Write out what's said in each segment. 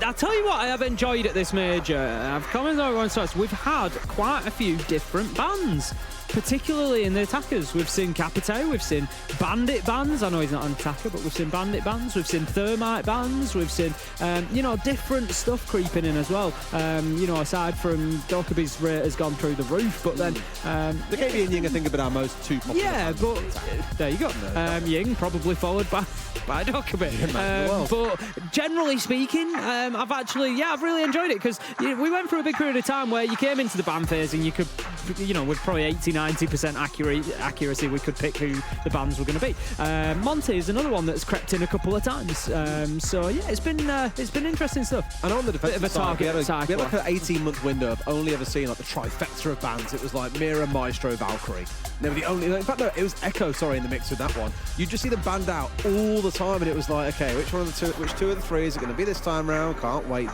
I'll tell you what I have enjoyed at this major. I've commented on it. We've had quite a few different bands, particularly in the attackers. We've seen Capite, we've seen Bandit bands. I know he's not an attacker, but we've seen Bandit bands, we've seen Thermite bands, we've seen, you know, different stuff creeping in as well. You know, aside from Dokkaebi's rate has gone through the roof, but then... the KB and Ying, I think, have been our most two popular bands. But there you go. Ying probably followed by Dokkaebi. But generally speaking, I've really enjoyed it, because we went through a big period of time where you came into the ban phase and you could, you know, with probably 80-90% accuracy, we could pick who the bands were going to be. Monty is another one that's crept in a couple of times. So yeah, it's been interesting stuff. And on the defensive side, we had like an 18-month window. I've only ever seen like the trifecta of bands. It was like Mira, Maestro, Valkyrie. They were the only. In fact, no, it was Echo. Sorry, in the mix with that one. You just see them banned out all the time, and it was like, okay, which two of the three is it going to be this time round? Can't wait.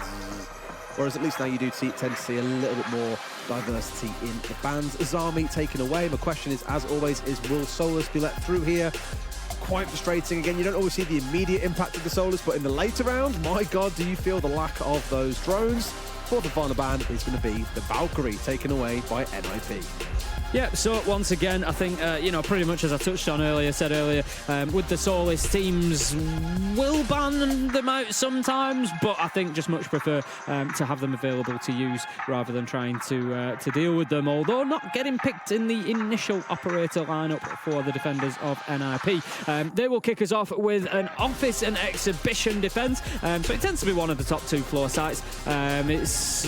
Whereas at least now you do tend to see a little bit more diversity in the bands. Azami taken away. My question is, as always, will Solus be let through here? Quite frustrating. Again, you don't always see the immediate impact of the Solus, but in the later round, my God, do you feel the lack of those drones? Fourth and final ban is going to be the Valkyrie, taken away by NIP. Yeah, so once again, I think, you know, pretty much as I touched on earlier, with the Solus, teams will ban them out sometimes, but I think just much prefer to have them available to use rather than trying to deal with them, although not getting picked in the initial operator lineup for the defenders of NIP. They will kick us off with an office and exhibition defense, so it tends to be one of the top two floor sites. It's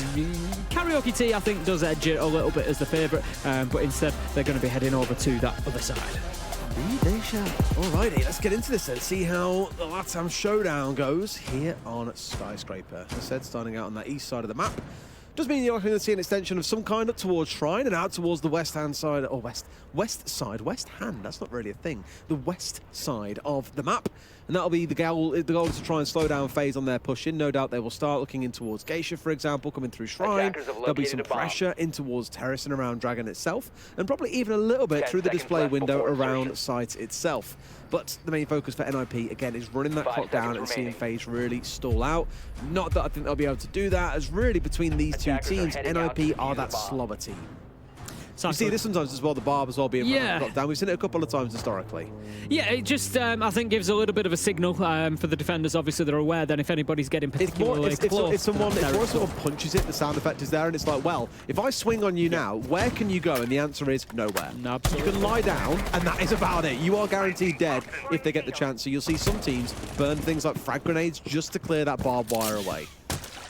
Karaoke Tea, I think, does edge it a little bit as the favourite, but instead they're going to be heading over to that other side. Indeed, they shall. Alrighty, let's get into this and see how the Latam showdown goes here on Skyscraper. As I said, starting out on that east side of the map. Does mean you're going to see an extension of some kind up towards Shrine and out towards the west hand side, or west side, that's not really a thing, the west side of the map. And that'll be the goal is to try and slow down FaZe on their push in. No doubt they will start looking in towards Geisha, for example, coming through Shrine. There'll be some pressure in towards Terrace and around Dragon itself, and probably even a little bit through the display window around site itself. But the main focus for NIP, again, is running that clock down and seeing FaZe really stall out. Not that I think they'll be able to do that, as really between these two teams, NIP are that slower team. You see this sometimes as well, the bar as well being knocked down. We've seen it a couple of times historically. Yeah, it just, I think, gives a little bit of a signal for the defenders. Obviously, they're aware then if anybody's getting particularly close. If someone punches it, the sound effect is there, and it's like, well, if I swing on you now, where can you go? And the answer is nowhere. No, you can lie down, and that is about it. You are guaranteed dead if they get the chance. So you'll see some teams burn things like frag grenades just to clear that barbed wire away.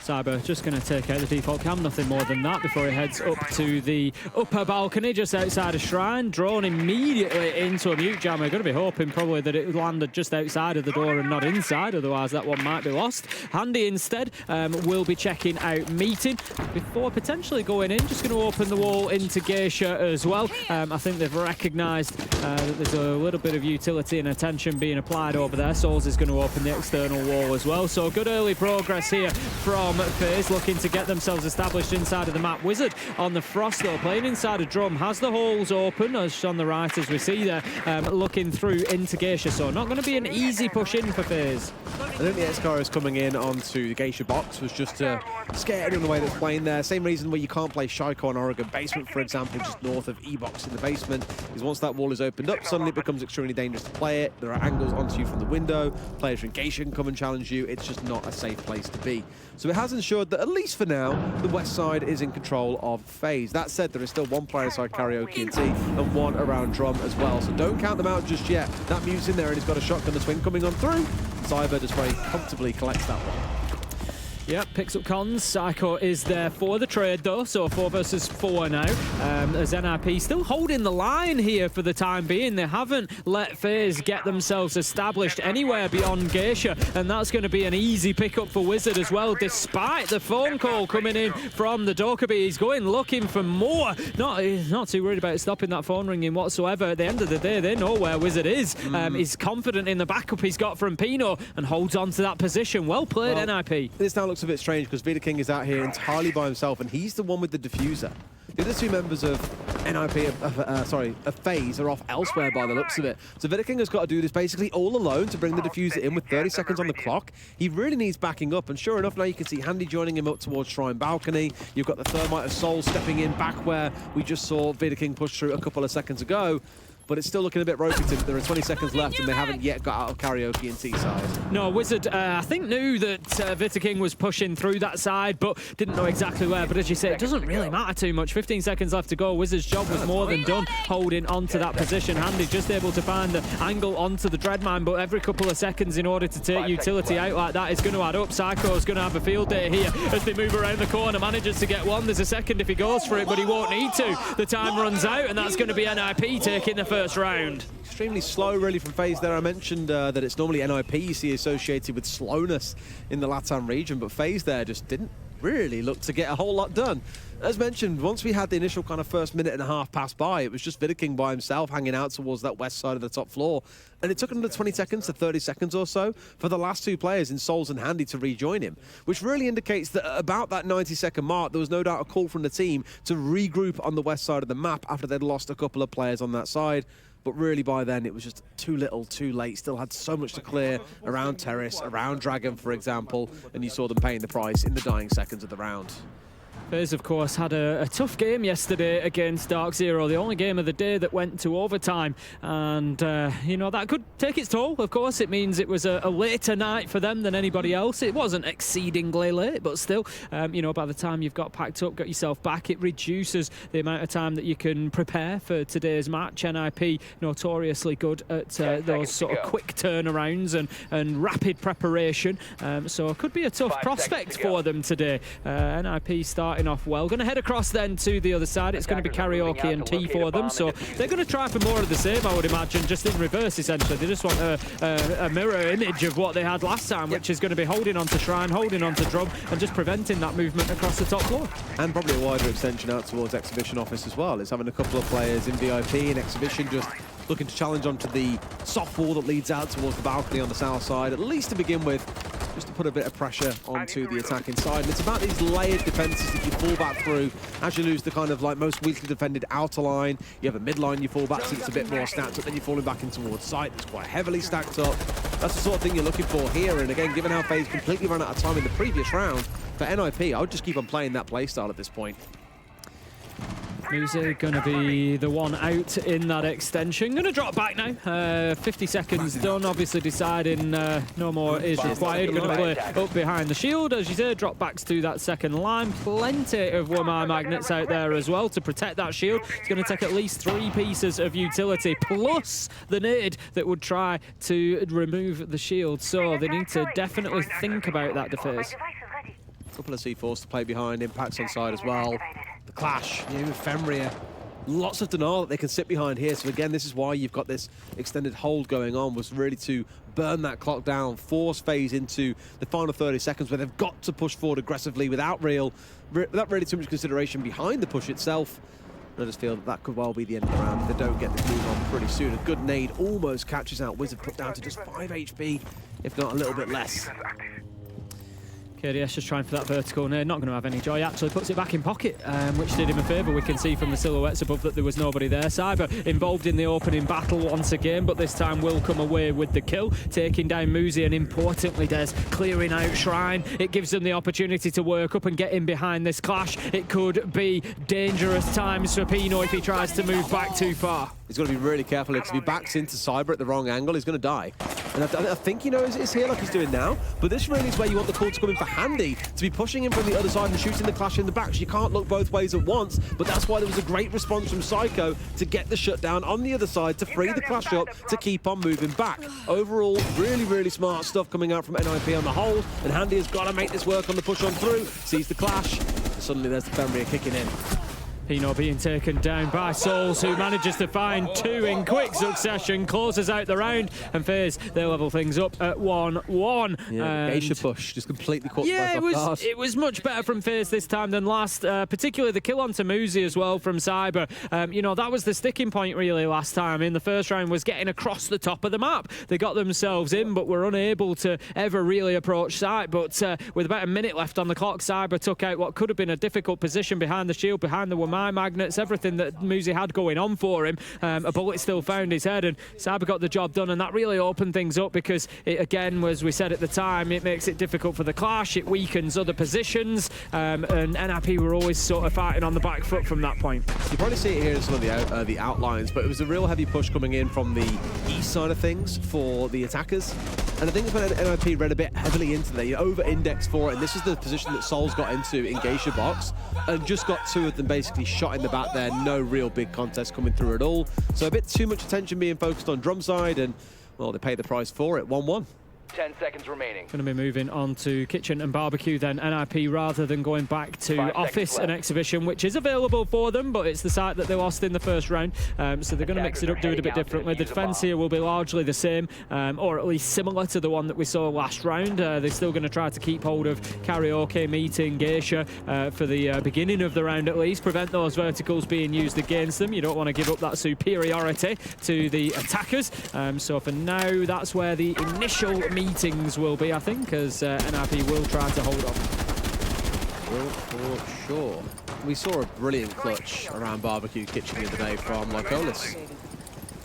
Cyber just going to take out the default cam, nothing more than that, before he heads up to the upper balcony just outside of Shrine, drawn immediately into a mute jammer. Going to be hoping probably that it landed just outside of the door and not inside, otherwise that one might be lost. Handy instead will be checking out Meeting before potentially going in, just going to open the wall into Geisha as well. I think they've recognised that there's a little bit of utility and attention being applied over there. Souls is going to open the external wall as well, so good early progress here from FaZe, looking to get themselves established inside of the map. Wizard on the Frost though, playing inside a drum, has the holes open as on the right as we see there, looking through into Geisha, so not going to be an easy push in for FaZe. I think the X-Carriers coming in onto the Geisha box was just to scare everyone away that's playing there. Same reason where you can't play Shaiko on Oregon Basement, for example, just north of E-Box in the basement, is once that wall is opened up, suddenly it becomes extremely dangerous to play it. There are angles onto you from the window, players from Geisha can come and challenge you. It's just not a safe place to be. So it has ensured that, at least for now, the west side is in control of FaZe. That said, there is still one player side Karaoke and T, and one around Drum as well. So don't count them out just yet. That mute's in there, and he's got a shotgun to swing coming on through. Cyber just very comfortably collects that one. Yep, picks up cons. Psycho is there for the trade though, so 4 versus 4 now. As NIP still holding the line here for the time being. They haven't let FaZe get themselves established anywhere beyond Geisha, and that's going to be an easy pickup for Wizard as well, despite the phone call coming in from the Dokkaebi. He's going looking for more. Not too worried about stopping that phone ringing whatsoever. At the end of the day, they know where Wizard is. He's confident in the backup he's got from Pino and holds on to that position. Well played, NIP. This now looks a bit strange because Vita King is out here entirely by himself, and he's the one with the diffuser. The other two members of of FaZe are off elsewhere by the looks of it. So Vidiking has got to do this basically all alone to bring the diffuser in with 30 seconds on the clock. He really needs backing up, and sure enough, now you can see Handy joining him up towards Shrine Balcony. You've got the Thermite of Soul stepping in back where we just saw Vidiking push through a couple of seconds ago. But it's still looking a bit ropey. There are 20 seconds left, and they haven't yet got out of karaoke and T-side. No, Wizard, I think, knew that Vidiking was pushing through that side, but didn't know exactly where. But as you say, it doesn't really matter too much. 15 seconds left to go. Wizard's job was more than done, holding onto that position. Handy just able to find the angle onto the Dreadmine, but every couple of seconds in order to take utility out like that is going to add up. Psycho's going to have a field day here as they move around the corner. Manages to get one. There's a second if he goes for it, but he won't need to. The time runs out, and that's going to be NIP taking the first round. Extremely slow, really, from FaZe there. I mentioned that it's normally NIP you see associated with slowness in the LATAM region, but FaZe there just didn't really look to get a whole lot done. As mentioned, once we had the initial kind of first minute and a half pass by, it was just Vidiking by himself hanging out towards that west side of the top floor. And it took another 20 seconds to 30 seconds or so for the last two players in Souls and Handy to rejoin him, which really indicates that at about that 90-second mark, there was no doubt a call from the team to regroup on the west side of the map after they'd lost a couple of players on that side. But really by then, it was just too little, too late. Still had so much to clear around Terrace, around Dragon, for example, and you saw them paying the price in the dying seconds of the round. FaZe, of course, had a tough game yesterday against Dark Zero, the only game of the day that went to overtime. And, you know, that could take its toll, of course. It means it was a later night for them than anybody else. It wasn't exceedingly late, but still, you know, by the time you've got packed up, got yourself back, it reduces the amount of time that you can prepare for today's match. NIP notoriously good at those sort of quick turnarounds and rapid preparation. So it could be a tough prospect for them today. NIP starting off well. Going to head across then to the other side. It's going to be Karaoke and T for them. So they're going to try for more of the same, I would imagine, just in reverse, essentially. They just want a mirror image of what they had last time, which is going to be holding on to Shrine, holding on to Drum, and just preventing that movement across the top floor. And probably a wider extension out towards Exhibition Office as well. It's having a couple of players in VIP and Exhibition just looking to challenge onto the soft wall that leads out towards the balcony on the south side, at least to begin with, just to put a bit of pressure onto the attack inside. And it's about these layered defenses that you fall back through as you lose the kind of like most weakly defended outer line. You have a mid-line you fall back to, it's a bit more stacked up, then you're falling back in towards site that's quite heavily stacked up. That's the sort of thing you're looking for here. And again, given how FaZe completely ran out of time in the previous round, for NIP, I would just keep on playing that playstyle at this point. Musa going to be the one out in that extension. Going to drop back now. 50 seconds done. Obviously deciding no more is required. Going to play up behind the shield. As you say, drop backs to that second line. Plenty of Wamai magnets out there as well to protect that shield. It's going to take at least 3 pieces of utility, plus the nade that would try to remove the shield. So they need to definitely think about that defense. A couple of C4s to play behind. Impacts on side as well. The clash, you know, with Fenrir. Lots of denial that they can sit behind here. So again, this is why you've got this extended hold going on, was really to burn that clock down, force FaZe into the final 30 seconds where they've got to push forward aggressively without really too much consideration behind the push itself. I just feel that could well be the end of the round if they don't get this move on pretty soon. A good nade almost catches out Wizard, put down to just 5 HP, if not a little bit less. KDS just trying for that vertical nade, not going to have any joy. Actually puts it back in pocket, which did him a favour. We can see from the silhouettes above that there was nobody there. Cyber involved in the opening battle once again, but this time will come away with the kill, taking down Muzi, and importantly, Des clearing out Shrine. It gives them the opportunity to work up and get in behind this clash. It could be dangerous times for Pino if he tries to move back too far. He's got to be really careful, because if he backs into Cyber at the wrong angle, he's going to die. And I think he knows it's here like he's doing now, but this really is where you want the call to come in for Handy, to be pushing him from the other side and shooting the clash in the back. So you can't look both ways at once, but that's why there was a great response from Psycho to get the shutdown on the other side, to free the clash up, to keep on moving back. Overall, really, really smart stuff coming out from NIP on the hold, and Handy has got to make this work on the push on through, sees the clash, and suddenly there's the Fenrir kicking in. Pino being taken down by Souls, who manages to find 2 in quick succession, closes out the round, and FaZe, they level things up at 1-1. Yeah, Geisha push, just completely caught it was much better from FaZe this time than last, particularly the kill onto Muzi as well from Cyber. You know, that was the sticking point really last time in the first round, was getting across the top of the map. They got themselves in, but were unable to ever really approach site. But with about a minute left on the clock, Cyber took out what could have been a difficult position behind the shield, behind the Wamai my magnets, everything that Muzi had going on for him. A bullet still found his head, and Cyber got the job done, and that really opened things up because it, again, as we said at the time, it makes it difficult for the clash, it weakens other positions, and NIP were always sort of fighting on the back foot from that point. You probably see it here in some of the outlines, but it was a real heavy push coming in from the east side of things for the attackers. And I think when NIP read a bit heavily into the over-indexed for it, and this is the position that Souls got into in Geisha box, and just got two of them basically shot in the back there, no real big contest coming through at all. So a bit too much attention being focused on drum side, and, well, they pay the price for it, 1-1. 10 seconds remaining. Going to be moving on to Kitchen and Barbecue then, NIP, rather than going back to Office and Exhibition, which is available for them, but it's the site that they lost in the first round. So they're going to mix it up, do it a bit differently. The defense here will be largely the same, or at least similar to the one that we saw last round. They're still going to try to keep hold of Karaoke, Meeting, Geisha for the beginning of the round at least, prevent those verticals being used against them. You don't want to give up that superiority to the attackers. So for now, that's where the initial meetings will be, I think, as NIP will try to hold on. Well, for sure. We saw a brilliant clutch around Barbecue Kitchen the other day from Lycolis.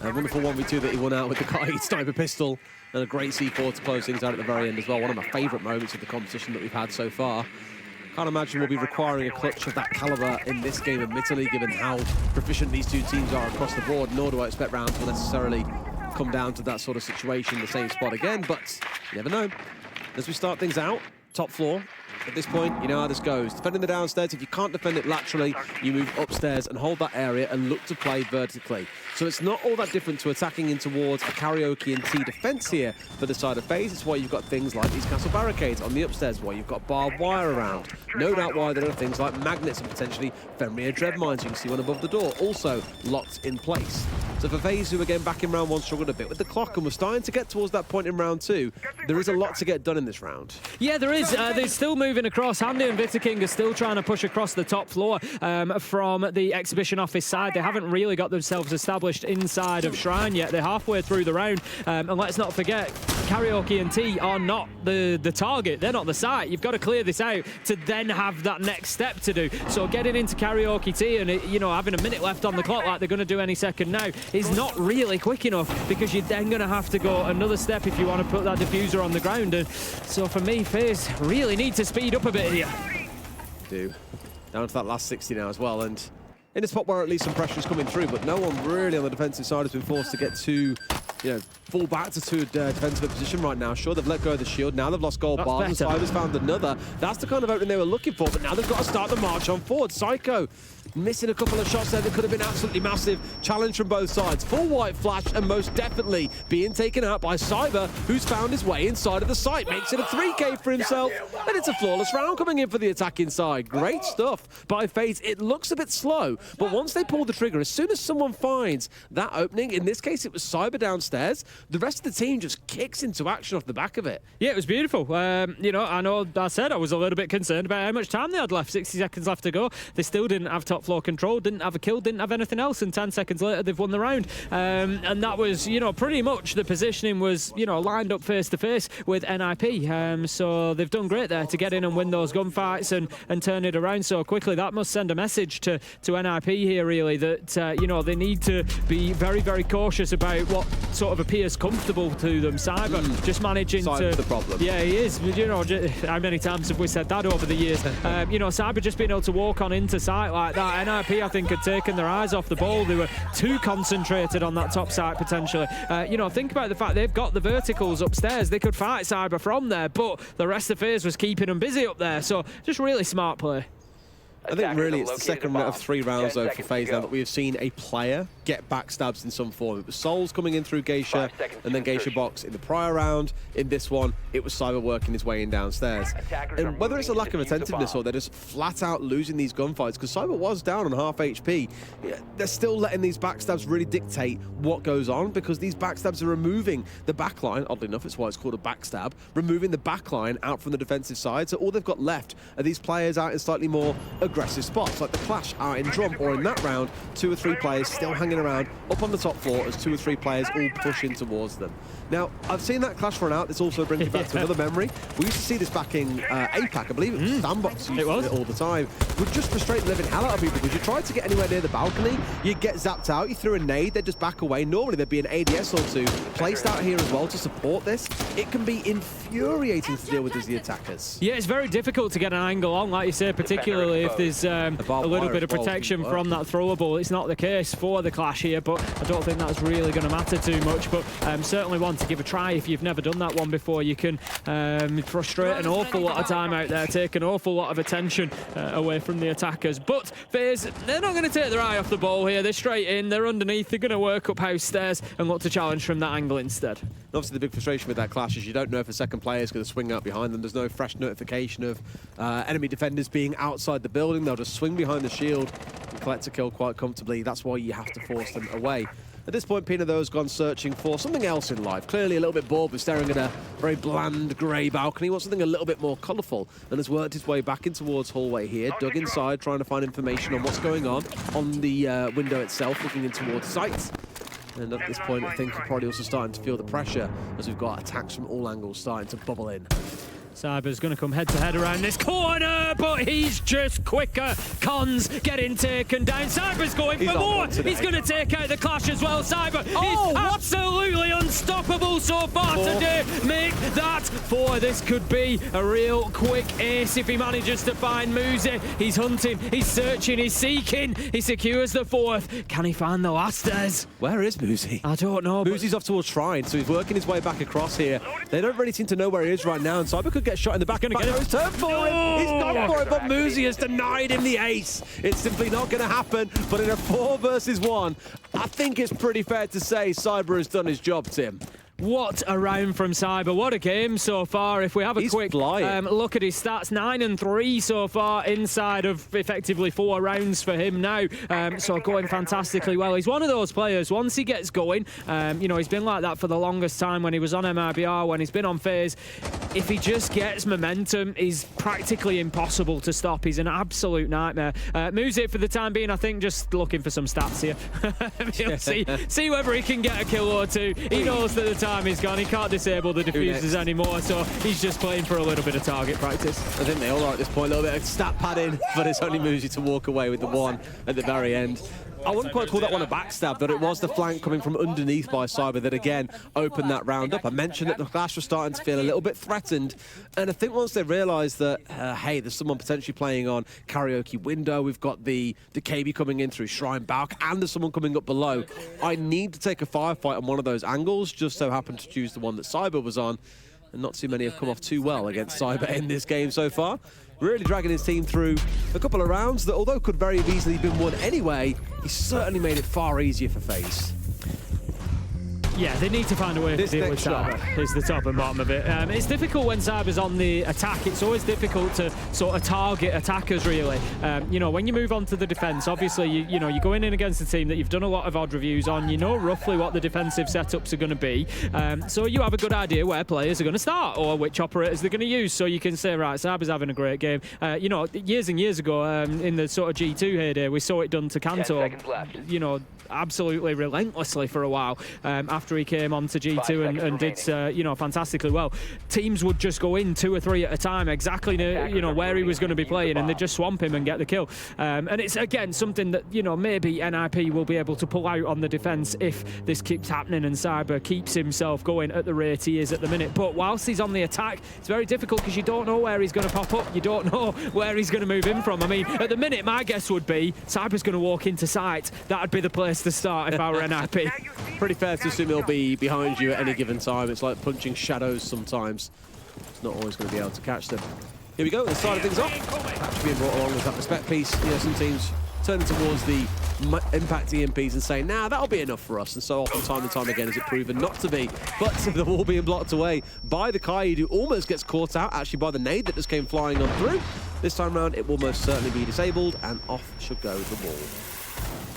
A wonderful 1v2 that he won out with the Kite sniper pistol, and a great C4 to close things out at the very end as well. One of my favourite moments of the competition that we've had so far. Can't imagine we'll be requiring a clutch of that calibre in this game, admittedly, given how proficient these two teams are across the board, nor do I expect rounds will necessarily come down to that sort of situation, the same spot again, but you never know. As we start things out, top floor, at this point, you know how this goes. Defending the downstairs, if you can't defend it laterally, you move upstairs and hold that area and look to play vertically. So it's not all that different to attacking in towards a Karaoke and T defense here for the side of FaZe. It's why you've got things like these castle barricades on the upstairs, why you've got barbed wire around. No doubt why there are things like magnets and potentially Fenrir dread mines. You can see one above the door, also locked in place. So for FaZe, who again back in round one struggled a bit with the clock and we're starting to get towards that point in round two, there is a lot to get done in this round. Yeah, there is. They're still moving across. Handy and Vitaking are still trying to push across the top floor from the exhibition office side. They haven't really got themselves established inside of Shrine yet. They're halfway through the round. And let's not forget, Karaoke and T are not the target. They're not the site. You've got to clear this out to then have that next step to do. So getting into Karaoke T and, having a minute left on the clock like they're going to do any second now is not really quick enough, because you're then going to have to go another step if you want to put that diffuser on the ground. And so for me, FaZe really need to speed up a bit here. Do. Down to that last 60 now as well, and in a spot where at least some pressure is coming through, but no one really on the defensive side has been forced to get to, fall back to defensive position right now. Sure, they've let go of the shield. Now they've lost gold bars. The Cyber's found another. That's the kind of opening they were looking for, but now they've got to start the march on forward. Psycho missing a couple of shots there that could have been absolutely massive. Challenge from both sides. Full white flash, and most definitely being taken out by Cyber, who's found his way inside of the site. Makes it a 3K for himself, and it's a flawless round coming in for the attacking side. Great stuff by FaZe. It looks a bit slow, but once they pull the trigger, as soon as someone finds that opening, in this case it was Cyber downstairs, the rest of the team just kicks into action off the back of it. Yeah, it was beautiful. I know I said I was a little bit concerned about how much time they had left. 60 seconds left to go. They still didn't have top floor control, didn't have a kill, didn't have anything else, and 10 seconds later they've won the round. And that was, pretty much the positioning was, lined up face to face with NIP. So they've done great there to get in and win those gunfights and turn it around so quickly. That must send a message to NIP here, really, that, they need to be very, very cautious about what sort of appears comfortable to them. Cyber just managing Cyber's the problem. Yeah, he is. How many times have we said that over the years? Cyber just being able to walk on into sight like that. NIP, I think, had taken their eyes off the ball. They were too concentrated on that top side, potentially. Think about the fact they've got the verticals upstairs. They could fight Cyber from there, but the rest of FaZe was keeping them busy up there. So just really smart play. I think really it's the second out of 3 rounds though for FaZe now that we have seen a player get backstabs in some form. It was Souls coming in through Geisha and then Geisha box in the prior round. In this one, it was Cyber working his way in downstairs. And whether it's a lack of attentiveness or they're just flat out losing these gunfights, because Cyber was down on half HP, they're still letting these backstabs really dictate what goes on, because these backstabs are removing the backline. Oddly enough, it's why it's called a backstab, removing the backline out from the defensive side. So all they've got left are these players out in slightly more aggressive spots, like the Clash are in Drum, or in that round, 2 or 3 players still hanging around up on the top floor as 2 or 3 players all pushing towards them. Now, I've seen that Clash run out. This also brings me back to another memory. We used to see this back in APAC. I believe it was Sandbox used to do it all the time. Would just frustrate the living hell out of people because you tried to get anywhere near the balcony, you'd get zapped out, you threw a nade, they'd just back away. Normally there'd be an ADS or 2 placed out here as well to support this. It can be infuriating to deal with as the attackers. Yeah, it's very difficult to get an angle on, like you say, particularly if there's a little bit of protection from that throwable. It's not the case for the Clash here, but I don't think that's really going to matter too much. But certainly one to give a try if you've never done that one before. You can frustrate an awful lot of time out there, take an awful lot of attention away from the attackers. But FaZe, they're not going to take their eye off the ball here. They're straight in, they're underneath, they're going to work up house stairs and look to challenge from that angle instead. Obviously, the big frustration with that Clash is you don't know if a second player is going to swing out behind them. There's no fresh notification of enemy defenders being outside the building. They'll just swing behind the shield and collect a kill quite comfortably. That's why you have to force them away. At this point, Pina, though, has gone searching for something else in life. Clearly a little bit bored with staring at a very bland grey balcony. He wants something a little bit more colourful and has worked his way back in towards hallway here, dug inside, trying to find information on what's going on the window itself, looking in towards sights. And at this point, I think we're probably also starting to feel the pressure as we've got attacks from all angles starting to bubble in. Cyber's going to come head-to-head around this corner, but he's just quicker. Cons getting taken down. Cyber's going for more. He's going to take out the Clash as well. Cyber is absolutely unstoppable so far today. Make that 4. This could be a real quick ace if he manages to find Muzi. He's hunting, he's searching, he's seeking. He secures the 4th. Can he find the last Des? Where is Muzi? I don't know. Muzi's off towards Shrine, so he's working his way back across here. They don't really seem to know where he is right now, and Cyber could get shot in the back. He's turned for him. He's gone for it, but Muzi has denied him the ace. It's simply not going to happen. But in a 4 versus 1, I think it's pretty fair to say Cyber has done his job, Tim. What a round from Cyber. What a game so far. If we have a quick look at his stats, 9 and 3 so far inside of effectively 4 rounds for him now. So going fantastically well. He's one of those players, once he gets going, you know, he's been like that for the longest time when he was on MRBR, when he's been on FaZe. If he just gets momentum, he's practically impossible to stop. He's an absolute nightmare. Muzi for the time being, I think, just looking for some stats here. He'll see whether he can get a kill or 2. He knows that the time is gone. He can't disable the diffusers anymore, so he's just playing for a little bit of target practice. I think they all are at this point, a little bit of stat padding, but it's only Muzi to walk away with the 1 at the very end. I wouldn't quite call that one a backstab, but it was the flank coming from underneath by Cyber that again opened that round up. I mentioned that the Clash was starting to feel a little bit threatened, and I think once they realised that, hey, there's someone potentially playing on Karaoke Window, we've got the KB coming in through Shrine Balk, and there's someone coming up below. I need to take a firefight on one of those angles, just so happened to choose the one that Cyber was on, and not too many have come off too well against Cyber in this game so far. Really dragging his team through a couple of rounds that, although could very easily have been won anyway, he certainly made it far easier for FaZe. Yeah, they need to find a way to deal with Cyber, is the top and bottom of it. It's difficult when Cyber's on the attack. It's always difficult to sort of target attackers, really. You know, when you move on to the defense, obviously, you know, you're going in against a team that you've done a lot of odd reviews on. You know roughly what the defensive setups are going to be. So you have a good idea where players are going to start or which operators they're going to use. So you can say, right, Cyber's having a great game. You know, years and years ago, in the sort of G2 heyday, we saw it done to Kanto, you know, absolutely relentlessly for a while after he came on to G2 and did you know, fantastically well. Teams would just go in 2 or 3 at a time, exactly you know where he was going to be playing, and they'd just swamp him and get the kill. And it's again something that, you know, maybe NIP will be able to pull out on the defense if this keeps happening and Cyber keeps himself going at the rate he is at the minute. But whilst he's on the attack, it's very difficult because you don't know where he's going to pop up. You don't know where he's going to move in from. I mean, at the minute, my guess would be Cyber's going to walk into sight. That'd be the place to start if I were NIP. Pretty fair to assume he'll be behind you at any given time. It's like punching shadows sometimes. It's not always going to be able to catch them. Here we go, the side of things off. Patch being brought along with that respect piece. You know, some teams turning towards the impact EMPs and saying, nah, that'll be enough for us. And so often, time and time again, has it proven not to be. But the wall being blocked away by the Kaid, who almost gets caught out, actually, by the nade that just came flying on through. This time around, it will most certainly be disabled, and off should go the wall.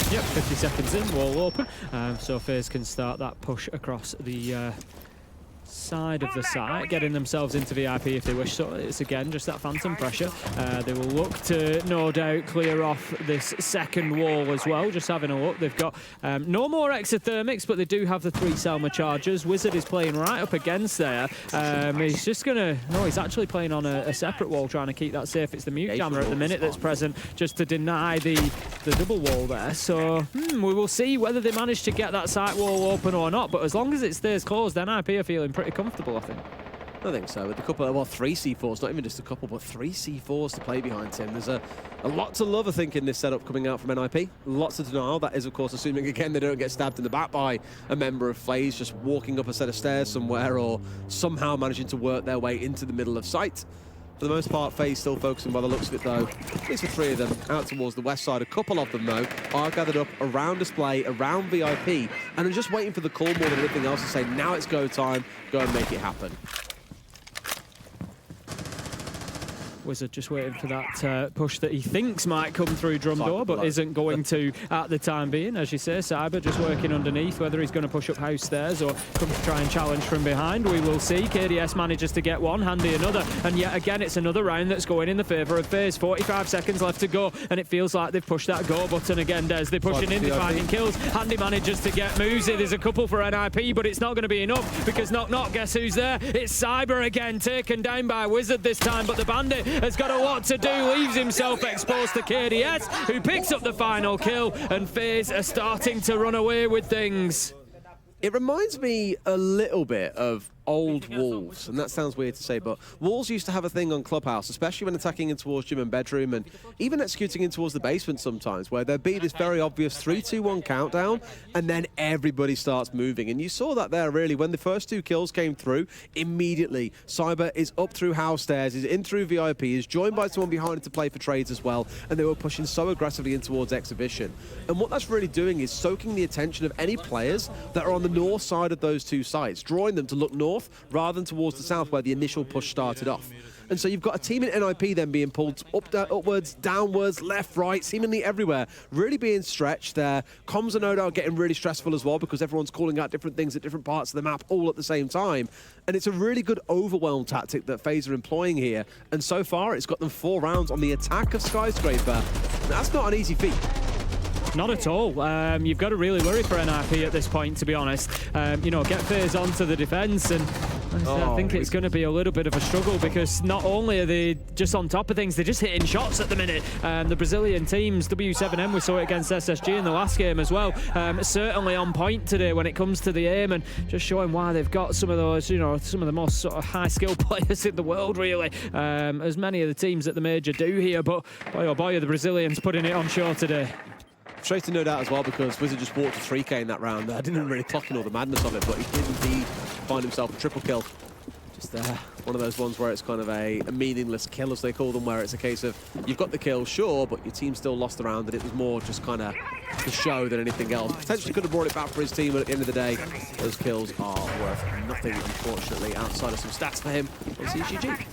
Yep, 50 seconds in, wall open. So FaZe can start that push across the side of the site, getting themselves into VIP if they wish. So it's again just that phantom pressure. They will look to no doubt clear off this second wall as well. Just having a look, they've got no more exothermics, but they do have the 3 Selma chargers. Wizard is playing right up against there. He's just gonna, no, he's actually playing on a separate wall, trying to keep that safe. It's the mute jammer at the minute that's present, just to deny the double wall there. So we will see whether they manage to get that site wall open or not. But as long as it stays closed, then IP are feeling pretty comfortable, I think. I think so. With a couple, well, 3 C4s, not even just a couple, but 3 C4s to play behind him. There's a lot to love, I think, in this setup coming out from NIP. Lots of denial. That is, of course, assuming, again, they don't get stabbed in the back by a member of FaZe just walking up a set of stairs somewhere or somehow managing to work their way into the middle of sight. For the most part, FaZe still focusing by the looks of it, though. At least for 3 of them, out towards the west side. A couple of them, though, are gathered up around display, around VIP, and are just waiting for the call more than anything else to say, now it's go time, go and make it happen. Wizard just waiting for that push that he thinks might come through drum door, but isn't going to at the time being. As you say, Cyber just working underneath, whether he's going to push up house stairs or come to try and challenge from behind, we will see. KDS manages to get one, Handy another, and yet again it's another round that's going in the favour of FaZe. 45 seconds left to go, and it feels like they've pushed that go button again, Des. They're pushing in, they're finding kills. Handy manages to get Muzi. There's a couple for NIP, but it's not going to be enough because knock knock, guess who's there? It's Cyber again, taken down by Wizard this time, but the Bandit has got a lot to do, leaves himself exposed to KDS, who picks up the final kill, and FaZe are starting to run away with things. It reminds me a little bit of old Wolves, and that sounds weird to say, but Wolves used to have a thing on Clubhouse, especially when attacking in towards gym and bedroom, and even executing in towards the basement sometimes, where there'd be this very obvious 3, 2, 1 countdown, and then everybody starts moving. And you saw that there, really, when the first 2 kills came through, immediately Cyber is up through house stairs, is in through VIP, is joined by someone behind him to play for trades as well, and they were pushing so aggressively in towards exhibition. And what that's really doing is soaking the attention of any players that are on the north side of those 2 sites, drawing them to look north rather than towards the south where the initial push started off. And so you've got a team in NIP then being pulled upwards, downwards, left, right, seemingly everywhere, really being stretched there. Comms are no doubt getting really stressful as well because everyone's calling out different things at different parts of the map all at the same time. And it's a really good overwhelm tactic that FaZe are employing here. And so far, it's got them 4 rounds on the attack of Skyscraper. That's not an easy feat. Not at all. You've got to really worry for NIP at this point, to be honest. You know, get FaZe onto the defence, and I think it's going to be a little bit of a struggle because not only are they just on top of things, they're just hitting shots at the minute. The Brazilian teams, W7M, we saw it against SSG in the last game as well, certainly on point today when it comes to the aim, and just showing why they've got some of those, you know, some of the most sort of high-skill players in the world, really, as many of the teams at the major do here. But boy, oh boy, are the Brazilians putting it on show today. Frustrating, no doubt, as well, because Wizard just walked to 3K in that round. I didn't really clock in all the madness of it, but he did indeed find himself a triple kill. Just one of those ones where it's kind of a meaningless kill, as they call them, where it's a case of you've got the kill, sure, but your team still lost the round, and it was more just kind of the show than anything else. Potentially could have brought it back for his team, but at the end of the day, those kills are worth nothing, unfortunately, outside of some stats for him on CGG.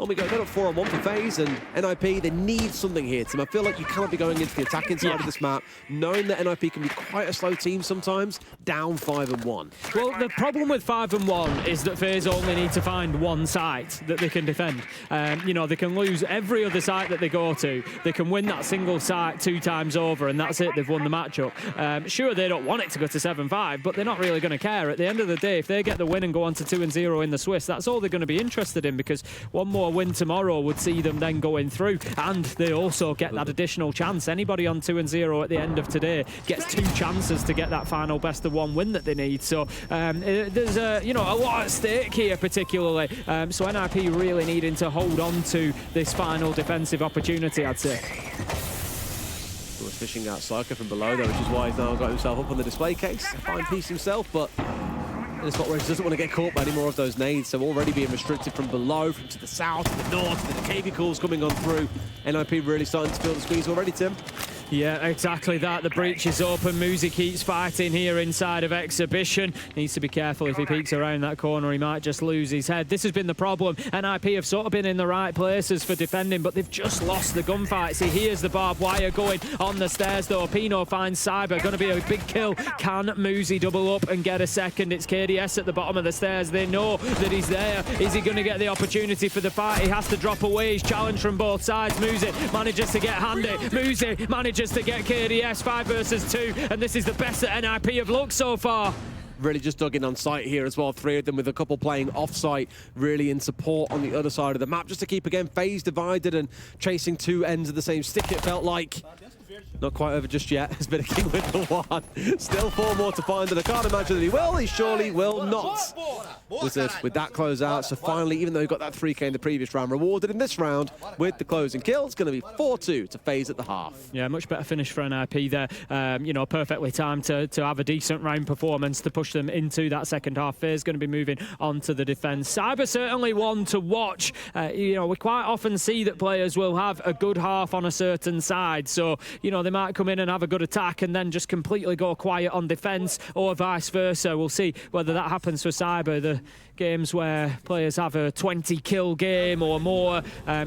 On we go, they're up 4-on-1 for FaZe, and NIP, they need something here, Tim. I feel like you cannot be going into the attacking side of this map, knowing that NIP can be quite a slow team sometimes, down 5-1. Well, the problem with 5-1 is that FaZe only need to find one site that they can defend. You know, they can lose every other site that they go to. They can win that single site 2 times over, and that's it, they've won the matchup. Sure, they don't want it to go to 7-5, but they're not really going to care. At the end of the day, if they get the win and go on to 2-0 in the Swiss, that's all they're going to be interested in, because one more win tomorrow would see them then going through, and they also get that additional chance. Anybody on 2-0 at the end of today gets 2 chances to get that final best of 1 win that they need. So there's a lot at stake here, particularly. So NIP really needing to hold on to this final defensive opportunity, I'd say. He was fishing out Psycho from below there, which is why he's now got himself up on the display case. A fine piece himself, but in a spot where he doesn't want to get caught by any more of those nades, so already being restricted from below, from to the south, to the north, to the cavicles coming on through. NIP really starting to feel the squeeze already, Tim. Yeah, exactly that. The breach is open. Muzi keeps fighting here inside of Exhibition. Needs to be careful. If he peeks around that corner, he might just lose his head. This has been the problem. NIP have sort of been in the right places for defending, but they've just lost the gunfights. He hears the barbed wire going on the stairs, though. Pino finds Cyber. Going to be a big kill. Can Muzi double up and get a second? It's KDS at the bottom of the stairs. They know that he's there. Is he going to get the opportunity for the fight? He has to drop away. He's challenged from both sides. Muzi manages to get handy. Muzi manages to get KDS 5 versus 2, and this is the best that NIP have looked so far. Really just dug in on site here as well. 3 of them with a couple playing off-site, really in support on the other side of the map, just to keep, again, FaZe divided and chasing 2 ends of the same stick, it felt like. Not quite over just yet. It's been a king with the 1. Still 4 more to find, and I can't imagine that he will. He surely will not. Wizard with that closeout. So finally, even though he got that 3K in the previous round, rewarded in this round with the closing kill. It's going to be 4-2 to FaZe at the half. Yeah, much better finish for NIP there. You know, perfectly timed to have a decent round performance to push them into that second half. FaZe going to be moving on to the defense. Cyber certainly one to watch. You know, we quite often see that players will have a good half on a certain side. So, you know, they might come in and have a good attack and then just completely go quiet on defense, or vice versa. We'll see whether that happens for Cyber. The games where players have a 20 kill game or more,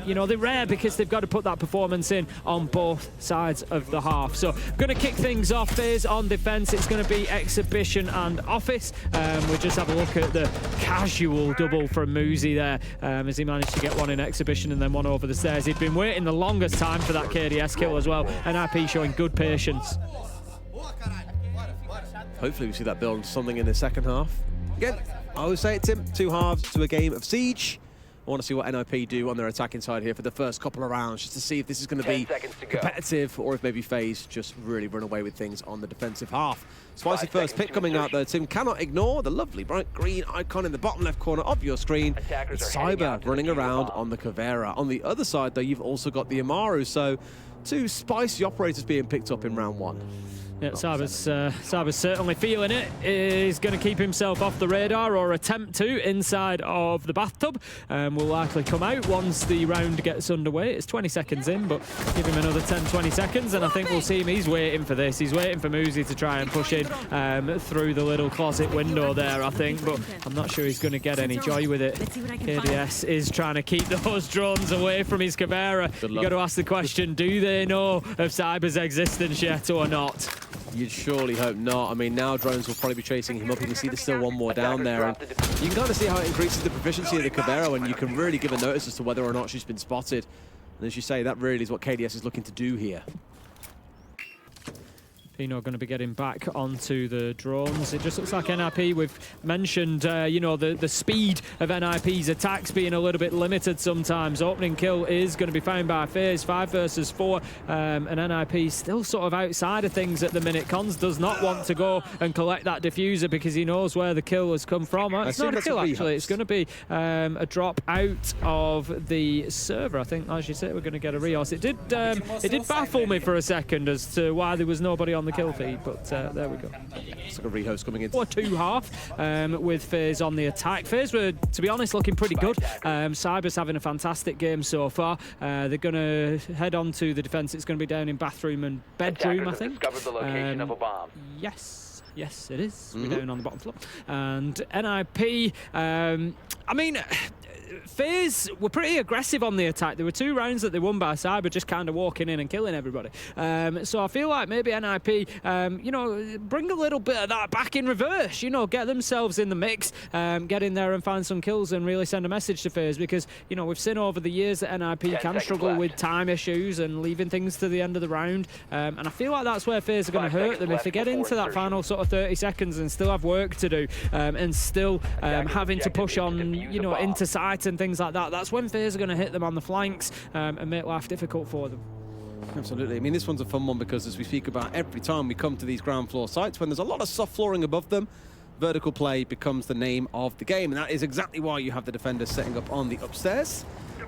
you know, they're rare because they've got to put that performance in on both sides of the half. So going to kick things off. FaZe on defense. It's going to be Exhibition and Office. We just have a look at the casual double from Muzi there, as he managed to get one in Exhibition and then one over the stairs. He'd been waiting the longest time for that KDS kill as well. NIP showing good patience. Hopefully we see that build something in the second half. Again, I always say it, Tim, 2 halves to a game of Siege. I want to see what NIP do on their attacking side here for the first couple of rounds, just to see if this is going to be competitive or if maybe FaZe just really run away with things on the defensive half. Spicy first pick coming out there, Tim. Cannot ignore the lovely bright green icon in the bottom left corner of your screen. It's Cyber running around on the Caveira. On the other side, though, you've also got the Amaru, so 2 spicy operators being picked up in round 1. Yeah, Cyber's certainly feeling it. He's going to keep himself off the radar, or attempt to, inside of the bathtub. Will likely come out once the round gets underway. It's 20 seconds in, but give him another 10, 20 seconds, and I think we'll see him. He's waiting for this. He's waiting for Muzi to try and push in through the little closet window there, I think, but I'm not sure he's going to get any joy with it. KDS is trying to keep those drones away from his Caveira. You've got to ask the question, do they know of Cyber's existence yet or not? You'd surely hope not. I mean, now drones will probably be chasing him up. You can see there's still one more down there. And you can kind of see how it increases the proficiency of the Caveira when you can really give a notice as to whether or not she's been spotted. And as you say, that really is what KDS is looking to do here. Pino going to be getting back onto the drones. It just looks like NIP, we've mentioned, you know, the speed of NIP's attacks being a little bit limited sometimes. Opening kill is going to be found by FaZe, 5 versus 4, and NIP still sort of outside of things at the minute. Cons does not want to go and collect that diffuser because he knows where the kill has come from. It's not a kill, actually. It's going to be a drop out of the server. I think, as you say, we're going to get a rehouse. It did baffle me for a second as to why there was nobody on the kill feed, but there we go. It's like a rehost coming in. 2 half with FaZe on the attack. FaZe were, to be honest, looking pretty good. Cyber's having a fantastic game so far. They're going to head on to the defense. It's going to be down in bathroom and bedroom, I think. The location of a bomb. Yes, it is. We're down on the bottom floor. And NIP, I mean, FaZe were pretty aggressive on the attack. There were 2 rounds that they won by Cyber just kind of walking in and killing everybody. So I feel like maybe NIP, you know, bring a little bit of that back in reverse, you know, get themselves in the mix, get in there and find some kills and really send a message to FaZe, because, you know, we've seen over the years that NIP can struggle with time issues and leaving things to the end of the round. And I feel like that's where FaZe are going to hurt them if they get into that final sort of 30 seconds and still have work to do, and still having to push on, you know, into sight and things like that. That's when FaZe are going to hit them on the flanks and make life difficult for them. Absolutely. I mean, this one's a fun one because, as we speak about every time we come to these ground floor sites, when there's a lot of soft flooring above them, vertical play becomes the name of the game, and that is exactly why you have the defenders setting up on the upstairs.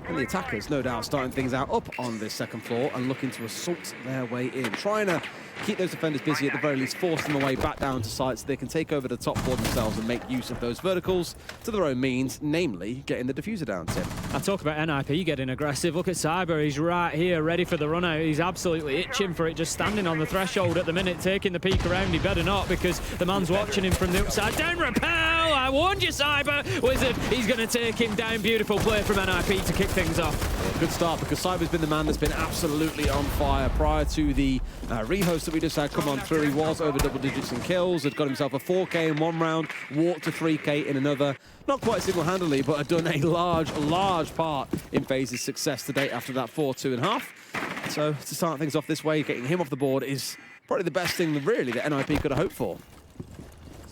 And the attackers, no doubt, starting things out up on this second floor and looking to assault their way in. Trying to keep those defenders busy, at the very least force them away back down to sites so they can take over the top floor themselves and make use of those verticals to their own means, namely getting the diffuser down, Tim. I talk about NIP getting aggressive. Look at Cyber, he's right here, ready for the run out. He's absolutely itching for it, just standing on the threshold at the minute, taking the peek around. He better not, because the man's watching him from the upside down. Repel! I warned you, Cyber! Wizard, he's going to take him down. Beautiful play from NIP to kick things off. Yeah, good start, because Cyber's been the man that's been absolutely on fire. Prior to the rehost that we just had come on through, he was over double digits in kills, had got himself a 4K in one round, walked to 3K in another. Not quite single-handedly, but had done a large part in FaZe's success to date after that 4-2.5. So to start things off this way, getting him off the board is probably the best thing really that NIP could have hoped for.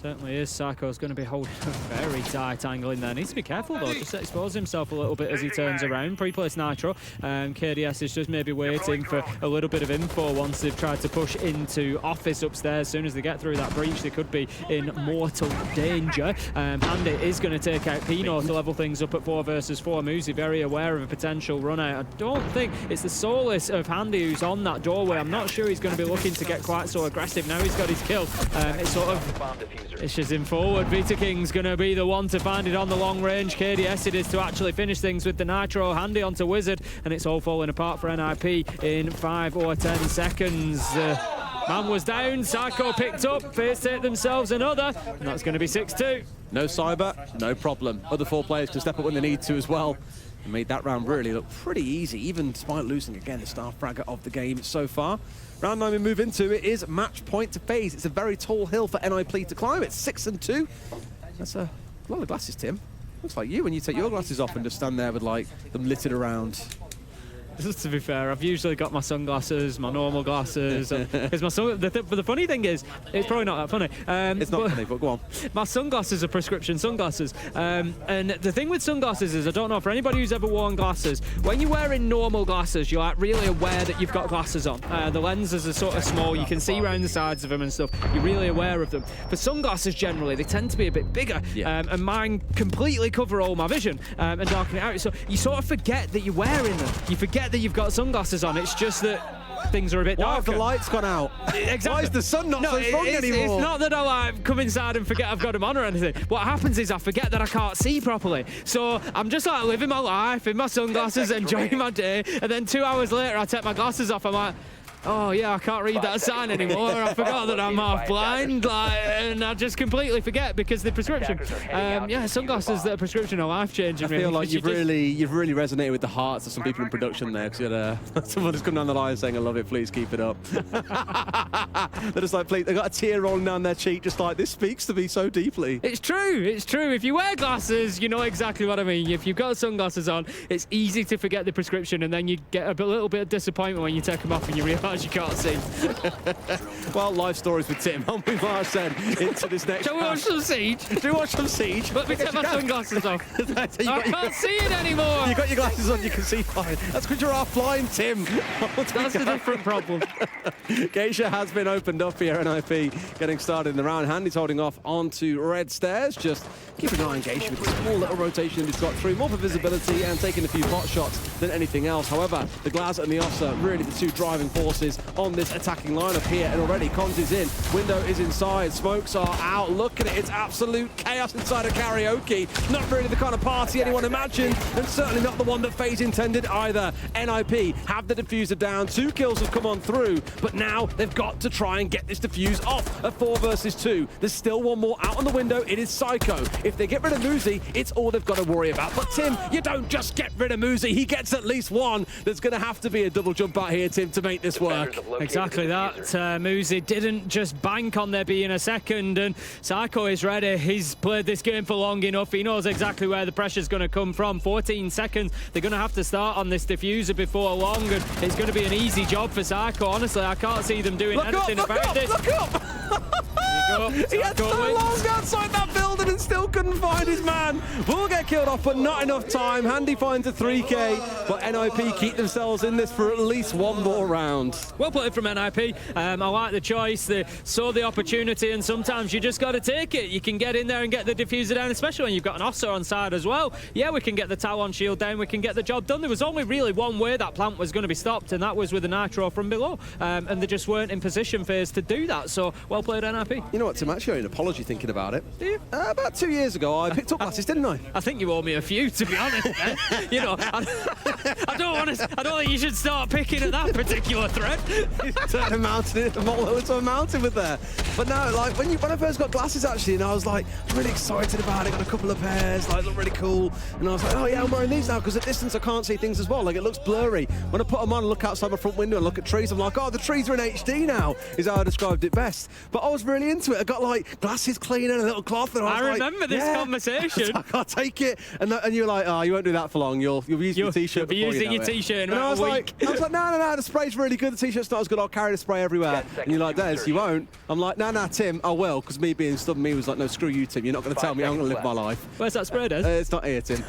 Certainly is. Psycho's going to be holding a very tight angle in there. Needs to be careful though, just expose himself a little bit as he turns around. Pre-place Nitro. KDS is just maybe waiting for a little bit of info once they've tried to push into office upstairs. As soon as they get through that breach, they could be in mortal danger. Handy is going to take out Pino to level things up at 4 versus 4. Muzi very aware of a potential run out. I don't think it's the Solus of Handy who's on that doorway. I'm not sure he's going to be looking to get quite so aggressive. Now he's got his kill. It's sort of pushes him forward. Vita King's going to be the one to find it on the long range. KDS it is to actually finish things with the Nitro. Handy onto Wizard, and it's all falling apart for NIP in 5 or 10 seconds. Man was down, Psycho picked up, FaZe take themselves another, and that's going to be 6-2. No Cyber, no problem. Other 4 players can step up when they need to as well. And made that round really look pretty easy, even despite losing again the star fragger of the game so far. Round 9 we move into, it is match point to FaZe. It's a very tall hill for NIP to climb. It's 6-2. That's a lot of glasses, Tim. Looks like you when you take your glasses off and just stand there with like them littered around. To be fair, I've usually got my sunglasses, my normal glasses. Because the funny thing is, it's probably not that funny. It's not funny, but go on. My sunglasses are prescription sunglasses. And the thing with sunglasses is, I don't know, for anybody who's ever worn glasses, when you're wearing normal glasses, you're like really aware that you've got glasses on. The lenses are sort of small, you can see around the sides of them and stuff. You're really aware of them. For sunglasses, generally, they tend to be a bit bigger. Yeah. And mine completely cover all my vision and darken it out. So you sort of forget that you're wearing them. You forget that you've got sunglasses on. It's just that things are a bit darker. Why have the lights gone out? Exactly. Why is the sun not so strong anymore? It's not that I like come inside and forget I've got them on or anything. What happens is I forget that I can't see properly. So I'm just like living my life in my sunglasses, enjoying my day, and then 2 hours later I take my glasses off. I'm like, oh yeah, I can't read that sign anymore. I forgot that I'm half blind, and I just completely forget because the prescription. Yeah, sunglasses that are prescription are life changing. I feel like you've really resonated with the hearts of some people in production there, because you had someone just come down the line saying, "I love it, please keep it up." They're just like, please. They got a tear rolling down their cheek, just like, this speaks to me so deeply. It's true. It's true. If you wear glasses, you know exactly what I mean. If you've got sunglasses on, it's easy to forget the prescription, and then you get a little bit of disappointment when you take them off and you realise you can't see. Well, life stories with Tim. On we march then into this next. Shall we watch some Siege? Do watch some Siege. Let me take my sunglasses off. I can't see it anymore. You got your glasses on, you can see fine. That's because you're half-blind, Tim. That's a different problem. Geisha has been opened up here, NIP getting started in the round. Handy's holding off onto red stairs. Just keep an eye on Geisha with a small little rotation he's got through, more for visibility and taking a few pot shots than anything else. However, the Glaz and the Officer, really the two driving forces on this attacking lineup here, and already Cons is in, Window is inside, smokes are out. Look at it, it's absolute chaos inside of karaoke. Not really the kind of party anyone imagined, and certainly not the one that FaZe intended either. NIP have the diffuser down, 2 kills have come on through, but now they've got to try and get this diffuse off at 4 versus 2. There's still one more out on the window, it is Psycho. If they get rid of Muzi, it's all they've got to worry about. But Tim, you don't just get rid of Muzi, he gets at least one. There's going to have to be a double jump out here, Tim, to make this work. Exactly that. Muzi didn't just bank on there being a second, and Psycho is ready. He's played this game for long enough. He knows exactly where the pressure's going to come from. 14 seconds. They're going to have to start on this diffuser before long, and it's going to be an easy job for Psycho. Honestly, I can't see them doing anything about this. Look up! He had so long outside that building and still couldn't find his man. Will get killed off, but not enough time. Handy finds a 3K, but NIP keep themselves in this for at least one more round. Well played from NIP. I like the choice. They saw the opportunity, and sometimes you just got to take it. You can get in there and get the diffuser down, especially when you've got an officer on side as well. Yeah, we can get the Talon shield down. We can get the job done. There was only really one way that plant was going to be stopped, and that was with a Nitro from below. And they just weren't in position, FaZe, to do that. So, well played, NIP. You know what, Tim, actually, an apology thinking about it. Do you? about 2 years ago, I picked up glasses, didn't I? I think you owe me a few, to be honest. You know, I don't think you should start picking at that particular thread. Turn a mountain, a molehill into a mountain with there. But no, like when I first got glasses, actually, and I was like really excited about it. Got a couple of pairs, like look really cool. And I was like, oh yeah, I'm wearing these now because at distance I can't see things as well. Like it looks blurry. When I put them on and look outside my front window and look at trees, I'm like, oh, the trees are in HD now. Is how I described it best. But I was really into it. I got like glasses cleaner and a little cloth. And I remember this conversation. I can't take it. And you're like, oh, you won't do that for long. You'll use your t-shirt. You'll be using your t-shirt in about a week. I was like, no, the spray's really good. The t-shirt's not as good. I'll carry the spray everywhere. And you're like, Des, you won't. I'm like, no, Tim, I will. Because me being stubborn, me was like, no, screw you, Tim. You're not going to tell me I'm going to live my life. Where's that spray, Des? It's not here, Tim.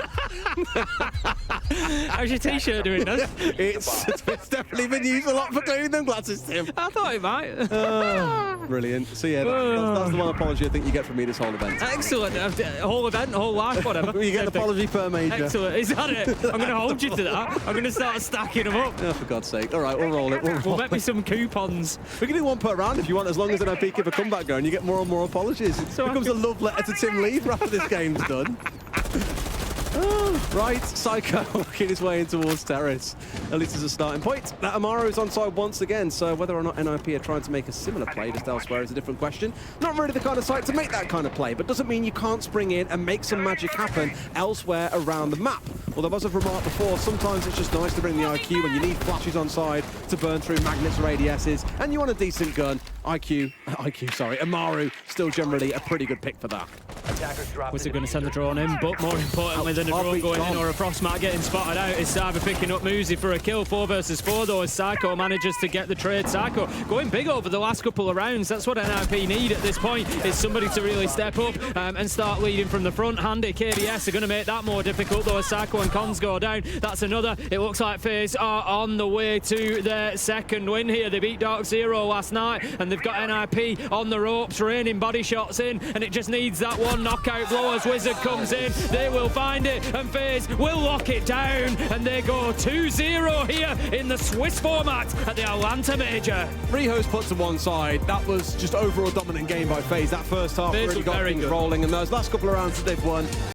How's your t-shirt doing, Des? It's definitely been used a lot for doing them glasses, Tim. I thought it might. Brilliant. So yeah, that's the one apology I think you get from me this whole event. Excellent. Whole event, whole life, whatever. You get an apology per major. Excellent. Is that it? I'm going to hold you to that. I'm going to start stacking them up. Oh, for God's sake. All right, we'll roll it. We'll make me some coupons. We can do one per round if you want, as long as then I keep a comeback going. You get more and more apologies. So it becomes a love letter to Tim Leith after this game's done. Right, Psycho working his way in towards Terrace. At least as a starting point. That Amaro is onside once again, so whether or not NIP are trying to make a similar play just elsewhere is a different question. Not really the kind of site to make that kind of play, but doesn't mean you can't spring in and make some magic happen elsewhere around the map. Although, as I've remarked before, sometimes it's just nice to bring the IQ when you need flashes on side to burn through magnets or ADSs, and you want a decent gun. Amaru, still generally a pretty good pick for that. Was it going to send the drone in? But more importantly than a drone going in or a Frostmat getting spotted out is Cyber picking up Muzi for a kill. 4 versus 4 though as Psycho manages to get the trade. Psycho going big over the last couple of rounds. That's what NIP need at this point, is somebody to really step up and start leading from the front. Handy KDS are going to make that more difficult though as Psycho and Cons go down. That's another. It looks like FaZe are on the way to their second win here. They beat Dark Zero last night and they've got NIP on the ropes, raining body shots in, and it just needs that one knockout blow as Wizard comes in. They will find it and FaZe will lock it down, and they go 2-0 here in the Swiss format at the Atlanta Major. Rehos put to one side. That was just overall dominant game by FaZe. That first half really got things rolling, and those last couple of rounds that they've won